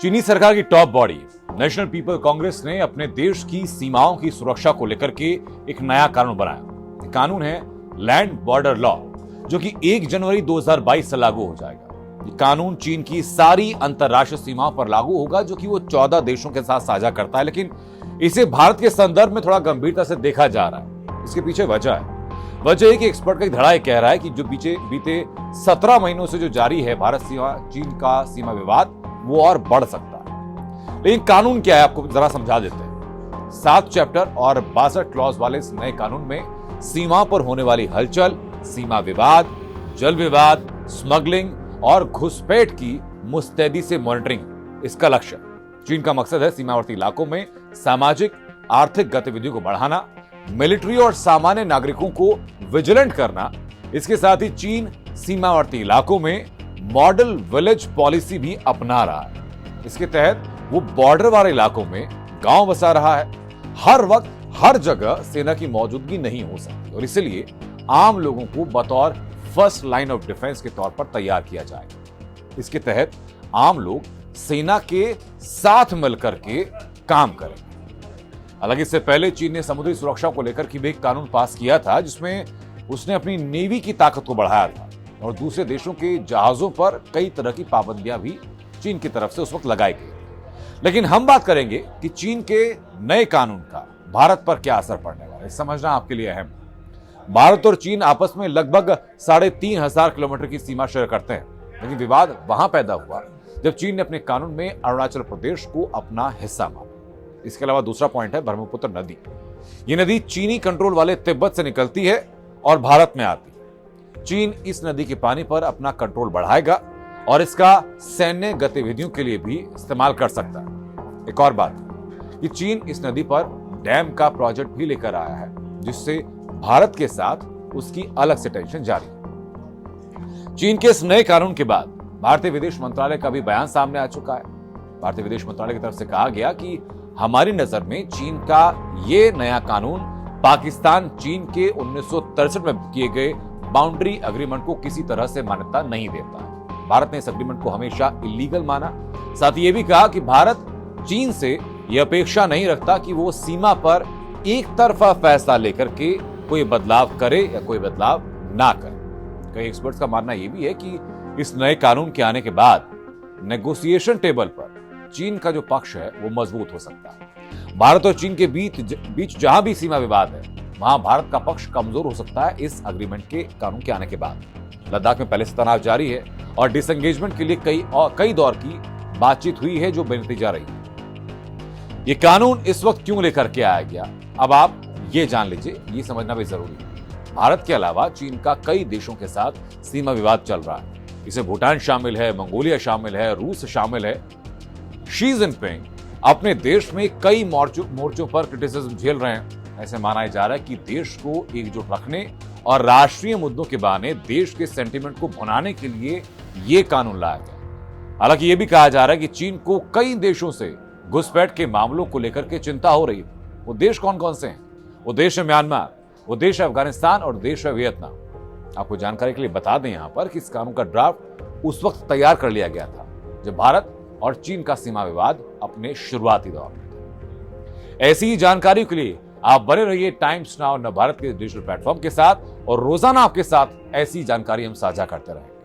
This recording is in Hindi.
चीनी सरकार की top body national people Congress ने अपने देश की सीमाओं की सुरक्षा को लेकर के एक नया कानून बनाया। ये कानून है लैंड बॉर्डर लॉ, जो कि 1 जनवरी 2022 से लागू हो जाएगा। ये कानून चीन की सारी अंतरराष्ट्रीय सीमाओं पर लागू होगा, जो कि वो 14 देशों के साथ साझा करता है। लेकिन इसे भारत के संदर्भ में थोड़ा गंभीरता से देखा जा रहा है। इसके पीछे वजह है कि एक्सपर्ट का एक धड़ा कह रहा है कि जो बीते 17 महीनों से जो जारी है भारत चीन का सीमा विवाद, वो और बढ़ सकता है। लेकिन कानून क्या है, आपको जरा समझा देते हैं। 7 चैप्टर और 62 क्लॉज वाले इस नए कानून में सीमा पर होने वाली हलचल, सीमा विवाद, जल विवाद, स्मगलिंग और घुसपैठ की मुस्तैदी से मॉनिटरिंग इसका लक्ष्य। चीन का मकसद है सीमावर्ती इलाकों में सामाजिक आर्थिक गतिविधियों को बढ़ाना, मिलिट्री और सामान्य नागरिकों को विजिलेंट करना। इसके साथ ही चीन सीमावर्ती इलाकों में मॉडल विलेज पॉलिसी भी अपना रहा है। इसके तहत वो बॉर्डर वाले इलाकों में गांव बसा रहा है। हर वक्त हर जगह सेना की मौजूदगी नहीं हो सकती और इसलिए आम लोगों को बतौर फर्स्ट लाइन ऑफ डिफेंस के तौर पर तैयार किया जाएगा। इसके तहत आम लोग सेना के साथ मिलकर के काम करें। हालांकि इससे पहले चीन ने समुद्री सुरक्षा को लेकर भी एक कानून पास किया था, जिसमें उसने अपनी नेवी की ताकत को बढ़ाया था और दूसरे देशों के जहाजों पर कई तरह की पाबंदियां भी चीन की तरफ से उस वक्त लगाई गई। लेकिन हम बात करेंगे कि चीन के नए कानून का भारत पर क्या असर पड़ने वाला है, समझना आपके लिए अहम। भारत और चीन आपस में लगभग 3500 किलोमीटर की सीमा शेयर करते हैं, लेकिन विवाद वहां पैदा हुआ जब चीन ने अपने कानून में अरुणाचल प्रदेश को अपना हिस्सा माना। इसके अलावा दूसरा पॉइंट है ब्रह्मपुत्र नदी। ये नदी चीनी कंट्रोल वाले तिब्बत से निकलती है और भारत में आती है। चीन इस नदी के पानी पर अपना कंट्रोल बढ़ाएगा और इसका सैन्य गतिविधियों के लिए भी इस्तेमाल कर सकता है। एक और बात कि चीन इस नदी पर डैम का प्रोजेक्ट भी लेकर आया है, जिससे भारत के साथ उसकी अलग से टेंशन जारी है। चीन के इस नए कानून के बाद भारतीय विदेश मंत्रालय का भी बयान सामने आ चुका है। भारतीय विदेश मंत्रालय की तरफ से कहा गया कि हमारी नजर में चीन का ये नया कानून पाकिस्तान चीन के 1963 में किए गए बाउंड्री एग्रीमेंट को किसी तरह से मान्यता नहीं देता है। भारत ने इस एग्रीमेंट को हमेशा इलीगल माना। साथ ही ये भी कहा कि भारत चीन से यह अपेक्षा नहीं रखता कि वो सीमा पर एक तरफा फैसला लेकर के कोई बदलाव करे या कोई बदलाव ना करे। कई एक्सपर्ट्स का मानना यह भी है कि इस नए कानून के आने के बाद नेगोशिएशन टेबल पर चीन का जो पक्ष है वो मजबूत हो सकता है। भारत और चीन के बीच जहां भी सीमा विवाद है, वहां भारत का पक्ष कमजोर हो सकता है इस एग्रीमेंट के कानून के आने के बाद। लद्दाख में पहले से तनाव जारी है और डिसएंगेजमेंट के लिए कई दौर की बातचीत हुई है, जो बेनतीजा रही है। ये कानून इस वक्त क्यों लेकर के आया गया, अब आप ये जान लीजिए, ये समझना भी जरूरी है। भारत के अलावा चीन का कई देशों के साथ सीमा विवाद चल रहा है। इसमें भूटान शामिल है, मंगोलिया शामिल है, रूस शामिल है। शी जिनपिंग अपने देश में कई मोर्चों पर क्रिटिसिज्म झेल रहे हैं। ऐसे माना जा रहा है कि देश को एकजुट रखने और राष्ट्रीय मुद्दों के बहाने देश के सेंटीमेंट को भुनाने के लिए यह कानून लाया गया। हालांकि यह भी कहा जा रहा है कि चीन को कई देशों से घुसपैठ के मामलों को लेकर के चिंता हो रही है। वो देश कौन कौन से हैं? वो देश है म्यांमार, वो देश है अफगानिस्तान और देश है वियतनाम। आपको जानकारी के लिए बता दें यहां पर कि इस कानून का ड्राफ्ट उस वक्त तैयार कर लिया गया था जब भारत और चीन का सीमा विवाद अपने शुरुआती दौर में था। ऐसी ही जानकारी के लिए आप बने रहिए टाइम्स नाउ नव भारत के डिजिटल प्लेटफॉर्म के साथ और रोजाना आपके साथ ऐसी जानकारी हम साझा करते रहेंगे।